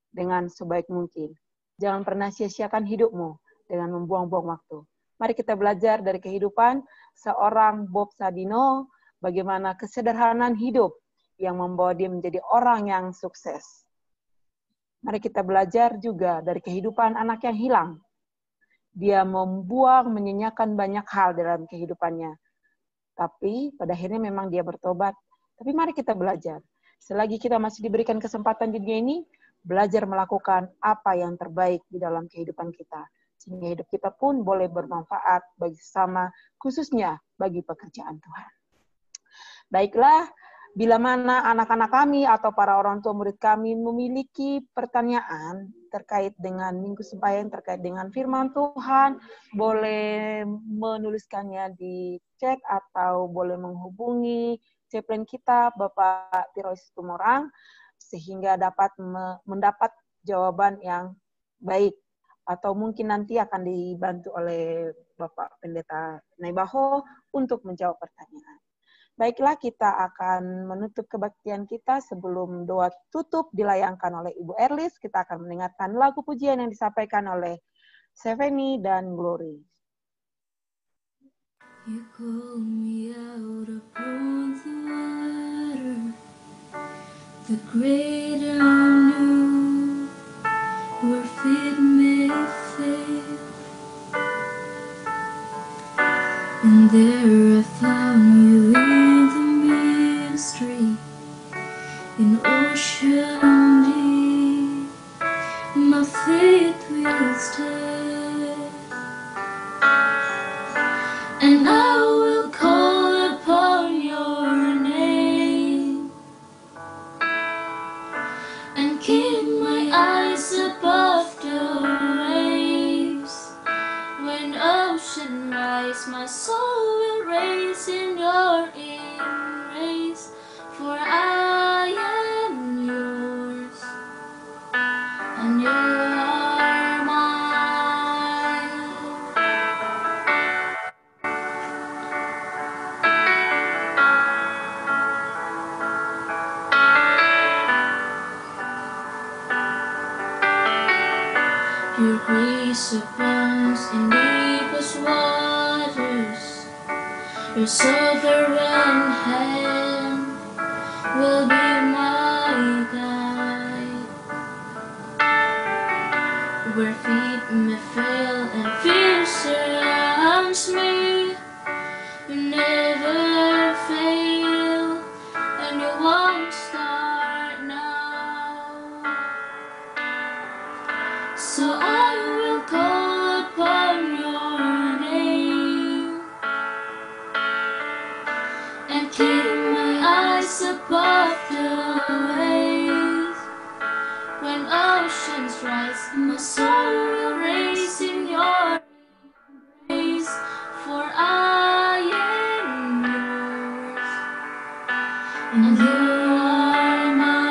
dengan sebaik mungkin. Jangan pernah sia-siakan hidupmu dengan membuang-buang waktu. Mari kita belajar dari kehidupan seorang Bob Sadino, bagaimana kesederhanaan hidup yang membawa dia menjadi orang yang sukses. Mari kita belajar juga dari kehidupan anak yang hilang. Dia membuang, menyanyiakan banyak hal dalam kehidupannya. Tapi pada akhirnya memang dia bertobat. Tapi mari kita belajar. Selagi kita masih diberikan kesempatan di dunia ini, belajar melakukan apa yang terbaik di dalam kehidupan kita. Sehingga hidup kita pun boleh bermanfaat bagi sesama, khususnya bagi pekerjaan Tuhan. Baiklah, bila mana anak-anak kami atau para orang tua murid kami memiliki pertanyaan terkait dengan Minggu Sembahyang, terkait dengan firman Tuhan, boleh menuliskannya di chat atau boleh menghubungi chaplain kita, Bapak Tirois Tumorang, sehingga dapat mendapat jawaban yang baik. Atau mungkin nanti akan dibantu oleh Bapak Pendeta Naibaho untuk menjawab pertanyaan. Baiklah, kita akan menutup kebaktian kita sebelum doa tutup dilayangkan oleh Ibu Erlis. Kita akan mendengarkan lagu pujian yang disampaikan oleh Seveni dan Glory. You call me out upon the water, the great unknown, where feet may fail, and there I found you in the mystery, in ocean deep. My faith will stand, and I will call upon your name, and keep my eyes above the waves. When ocean rise, my soul will raise in your embrace, for I am yours, and you are mine. Your grace abounds in deepest waters. Your sovereign hand will be my guide. Where feet may fail and fear surrounds me, when So I will call upon your name and keep my eyes above the waves. When oceans rise, my soul will raise in your embrace, for I am yours, and you are mine.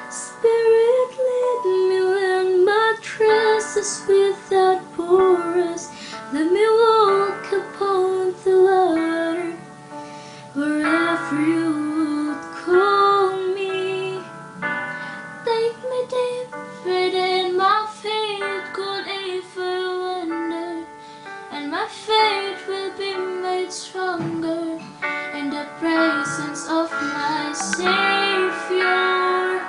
Spirit, lead me when my trust is without borders. Let me walk upon the water wherever you would call me. Take me deeper than my feet could ever wander, and my faith will be made stronger in the presence of my Savior.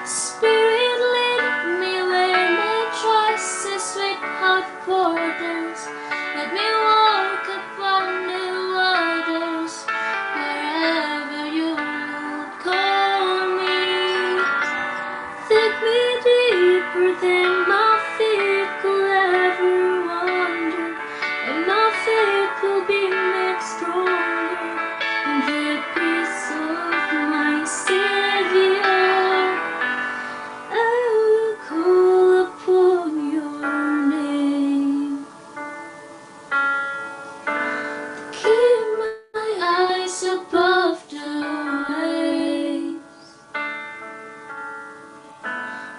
Spirit, lead me where my trust is without borders. Let me walk upon the waters wherever you would call me. Take me deeper than my feet could ever wander, and my faith will be made stronger in the peace of my Savior. I will call upon your name. Keep my eyes above the waves.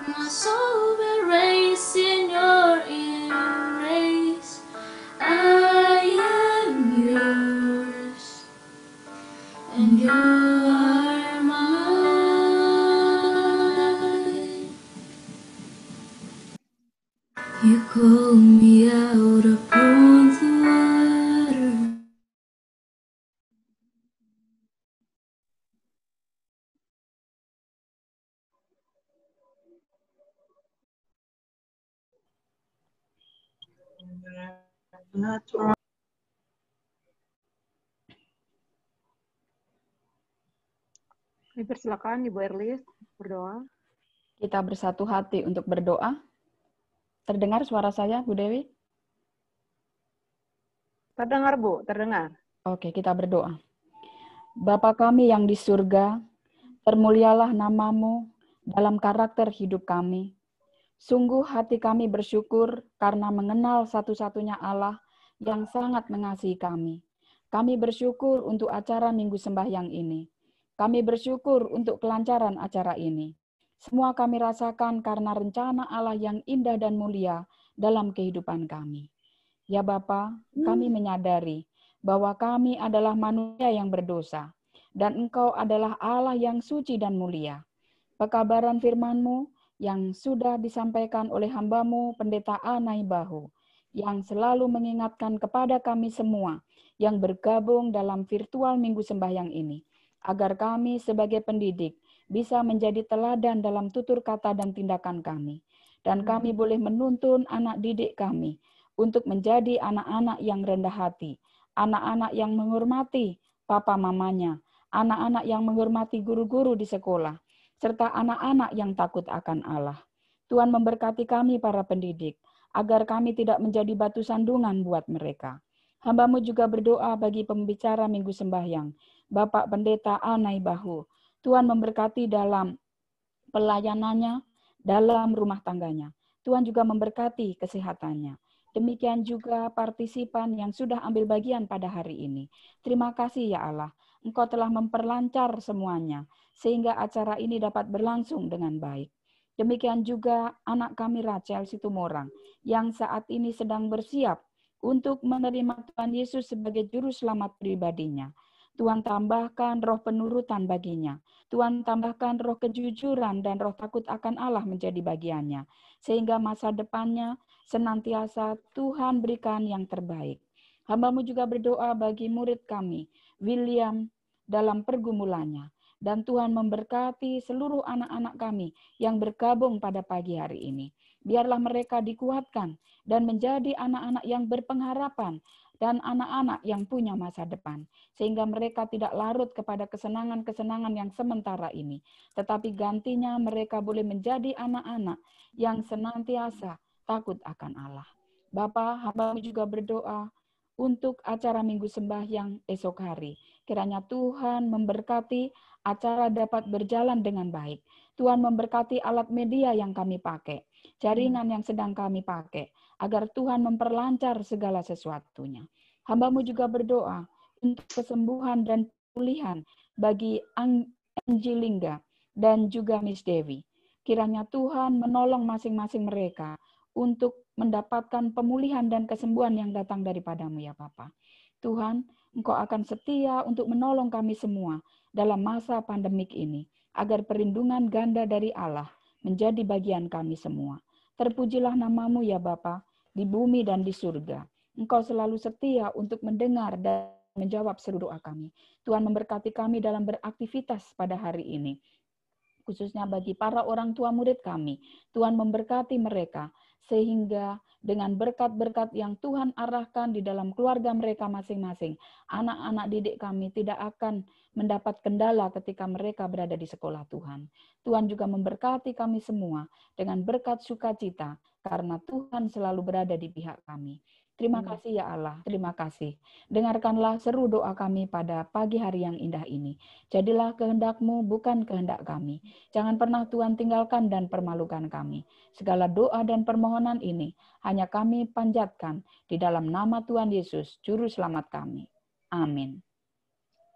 My soul will raise in your embrace. I am yours, and you are mine. You call me out upon the water. Dipersilakan Ibu Erlis berdoa. Kita bersatu hati untuk berdoa. Terdengar suara saya, Bu Dewi? Terdengar, Bu, terdengar. Oke, kita berdoa. Bapa kami yang di surga, termulialah namamu dalam karakter hidup kami. Sungguh hati kami bersyukur karena mengenal satu-satunya Allah yang sangat mengasihi kami. Kami bersyukur untuk acara Minggu Sembahyang ini. Kami bersyukur untuk kelancaran acara ini. Semua kami rasakan karena rencana Allah yang indah dan mulia dalam kehidupan kami. Ya Bapa, kami menyadari bahwa kami adalah manusia yang berdosa, dan Engkau adalah Allah yang suci dan mulia. Pekabaran firman-Mu yang sudah disampaikan oleh hamba-Mu, Pendeta Anai Bahu, yang selalu mengingatkan kepada kami semua yang bergabung dalam virtual Minggu Sembahyang ini, agar kami sebagai pendidik bisa menjadi teladan dalam tutur kata dan tindakan kami. Dan kami boleh menuntun anak didik kami untuk menjadi anak-anak yang rendah hati, anak-anak yang menghormati papa mamanya, anak-anak yang menghormati guru-guru di sekolah, serta anak-anak yang takut akan Allah. Tuhan memberkati kami para pendidik, agar kami tidak menjadi batu sandungan buat mereka. Hamba-Mu juga berdoa bagi pembicara Minggu Sembahyang, Bapak Pendeta Anai Bahu. Tuhan memberkati dalam pelayanannya, dalam rumah tangganya. Tuhan juga memberkati kesehatannya. Demikian juga partisipan yang sudah ambil bagian pada hari ini. Terima kasih ya Allah, Engkau telah memperlancar semuanya, sehingga acara ini dapat berlangsung dengan baik. Demikian juga anak kami Rachel Situmorang, yang saat ini sedang bersiap untuk menerima Tuhan Yesus sebagai juru selamat pribadinya. Tuhan tambahkan roh penurutan baginya. Tuhan tambahkan roh kejujuran dan roh takut akan Allah menjadi bagiannya. Sehingga masa depannya senantiasa Tuhan berikan yang terbaik. Hamba-Mu juga berdoa bagi murid kami, William, dalam pergumulannya. Dan Tuhan memberkati seluruh anak-anak kami yang bergabung pada pagi hari ini. Biarlah mereka dikuatkan dan menjadi anak-anak yang berpengharapan dan anak-anak yang punya masa depan. Sehingga mereka tidak larut kepada kesenangan-kesenangan yang sementara ini. Tetapi gantinya mereka boleh menjadi anak-anak yang senantiasa takut akan Allah. Bapa, hamba juga berdoa untuk acara Minggu Sembahyang esok hari. Kiranya Tuhan memberkati acara dapat berjalan dengan baik. Tuhan memberkati alat media yang kami pakai, jaringan yang sedang kami pakai, agar Tuhan memperlancar segala sesuatunya. Hamba-Mu juga berdoa untuk kesembuhan dan pemulihan bagi Angie Lingga dan juga Miss Dewi. Kiranya Tuhan menolong masing-masing mereka untuk mendapatkan pemulihan dan kesembuhan yang datang daripada-Mu ya Bapa. Tuhan, Engkau akan setia untuk menolong kami semua dalam masa pandemik ini, agar perlindungan ganda dari Allah menjadi bagian kami semua. Terpujilah nama-Mu ya Bapa, di bumi dan di surga. Engkau selalu setia untuk mendengar dan menjawab seluruh doa kami. Tuhan memberkati kami dalam beraktivitas pada hari ini, khususnya bagi para orang tua murid kami. Tuhan memberkati mereka, sehingga dengan berkat-berkat yang Tuhan arahkan di dalam keluarga mereka masing-masing, anak-anak didik kami tidak akan mendapat kendala ketika mereka berada di sekolah Tuhan. Tuhan juga memberkati kami semua dengan berkat sukacita, karena Tuhan selalu berada di pihak kami. Terima kasih ya Allah, terima kasih. Dengarkanlah seru doa kami pada pagi hari yang indah ini. Jadilah kehendak-Mu, bukan kehendak kami. Jangan pernah Tuhan tinggalkan dan permalukan kami. Segala doa dan permohonan ini hanya kami panjatkan di dalam nama Tuhan Yesus, Juru Selamat kami. Amin.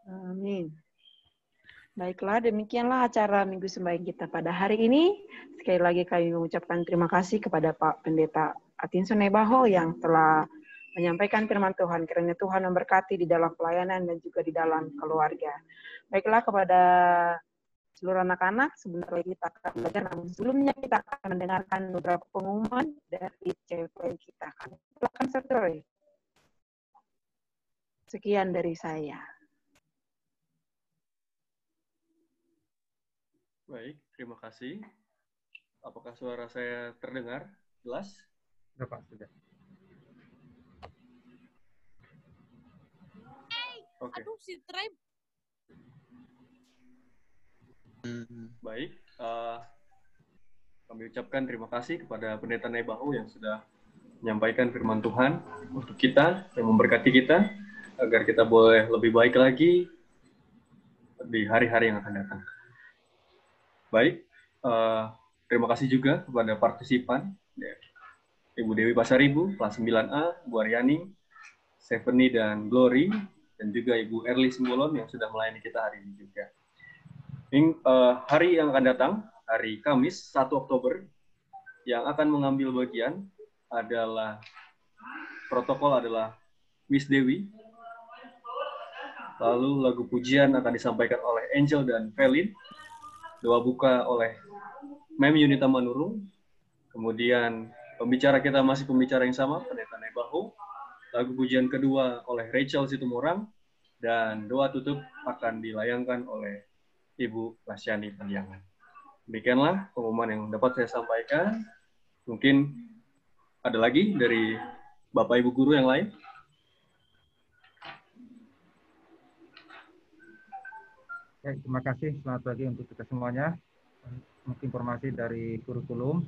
Amin. Baiklah, demikianlah acara Minggu Sembahyang kita pada hari ini. Sekali lagi kami mengucapkan terima kasih kepada Pak Pendeta Atinson Ebaho yang telah menyampaikan firman Tuhan. Kiranya Tuhan memberkati di dalam pelayanan dan juga di dalam keluarga. Baiklah, kepada seluruh anak-anak, sebentar lagi kita akan belajar. Namun sebelumnya kita akan mendengarkan beberapa pengumuman dari CFP kita. Silakan Sekretari. Sekian dari saya. Baik, terima kasih. Apakah suara saya terdengar jelas? Sudah, Pak, sudah. Oke. Aduh, si Trey. Baik, kami ucapkan terima kasih kepada Pendeta Nebahu yang sudah menyampaikan firman Tuhan untuk kita, yang memberkati kita, agar kita boleh lebih baik lagi di hari-hari yang akan datang. Baik, terima kasih juga kepada partisipan, Ibu Dewi Pasaribu, kelas 9A, Bu Aryani, Stephanie dan Glory, dan juga Ibu Erli Simbolon yang sudah melayani kita hari ini juga. Hari yang akan datang, hari Kamis 1 Oktober, yang akan mengambil bagian adalah protokol adalah Miss Dewi. Lalu lagu pujian akan disampaikan oleh Angel dan Felin. Doa buka oleh Mem Yunita Manurung. Kemudian pembicara kita masih pembicara yang sama, Pendeta Nebahu. Lagu pujian kedua oleh Rachel Situmorang. Dan doa tutup akan dilayangkan oleh Ibu Lasyani Pandiangan. Demikianlah pengumuman yang dapat saya sampaikan. Mungkin ada lagi dari Bapak Ibu Guru yang lain? Baik, terima kasih. Selamat pagi untuk kita semuanya. Mungkin informasi dari kurikulum.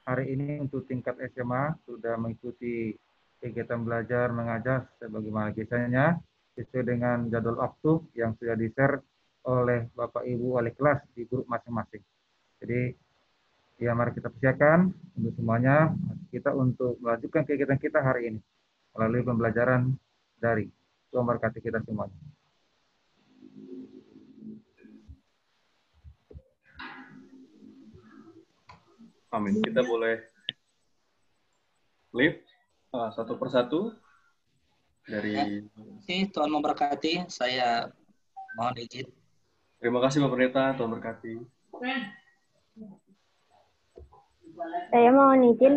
Hari ini untuk tingkat SMA sudah mengikuti kegiatan belajar mengajar sebagaimana biasanya sesuai dengan jadwal waktu yang sudah di-share oleh Bapak Ibu wali kelas di grup masing-masing. Jadi ya mari kita persiapkan untuk semuanya kita untuk melanjutkan kegiatan kita hari ini melalui pembelajaran dari. Tuhan berkati kita semuanya. Amin. Kita boleh lift satu persatu dari. Tuhan memberkati. Saya mohon izin. Terima kasih Bapak Pendeta. Tuhan berkati. Saya mohon izin.